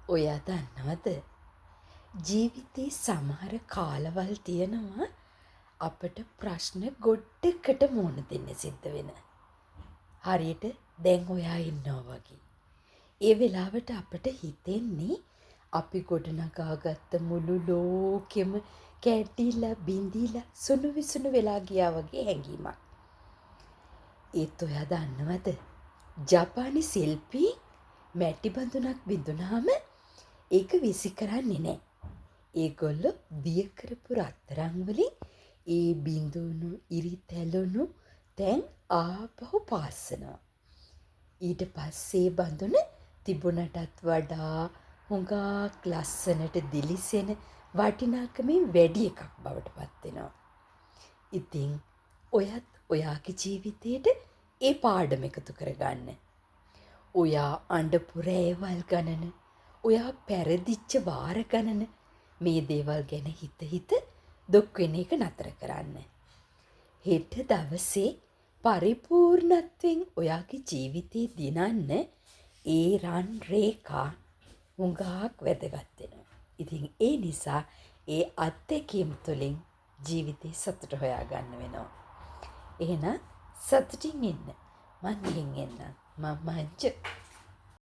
ඔයා දන්නවද? ජීවිතේ සමහර කාලවල් තියෙනවා අපට ප්‍රශ්න ගොඩකට මුහුණ දෙන්න සිද්ධ වෙන. හරියට දැන් ඔයා ඉන්නවා වගේ. ඒ වෙලාවට අපට හිතෙන්නේ අපි ගොඩනගාගත්ත මුළු ලෝකෙම කැඩිලා බිඳිලා සුණු විසුණු වෙලා ගියා වගේ හැඟීමක්. ඒත් ඔයා දන්නවද? ජපානි ශිල්පී මැටි බඳුනක් බිඳුනහම ඒක විසි කරන්නේ නෑ. ඒගොල්ලෝ දිය කරපු රත්තරන් වලින් ඒ බිඳුණු ඉරි තැලුණු තැන් ආපහු පාස්සනවා. ඊට පස්සේ බඳුන තිබුණටත් වඩා හුඟක් ලස්සනට දිලිසෙන වටිනාකමින් වැඩි එකක් බවට පත් වෙනවා. ඉතින් ඔයත් ඔයාගේ ජීවිතේට ඒ පාඩම එකතු කරගන්න. ඔයා අඬපු රෑවල් ගණන, ඔයා පැරදිච්ච වාර ගණන මේ දේවල් ගැන හිත හිත දුක් වෙන එක නතර කරන්න. හෙට දවසේ පරිපූර්ණත්වයෙන් ඔයාගේ ජීවිතේ දිනන්න ඒ රන් රේඛා හුඟක් වැදගත් වෙනවා. ඉතින් ඒ නිසා ඒ අත්දැකීම් තුළින් ජීවිතේ සතුට හොයාගන්න වෙනවා. එහෙනම් සතුටින් ඉන්න. මං ගිහින් එන්නම්. මම මංජ.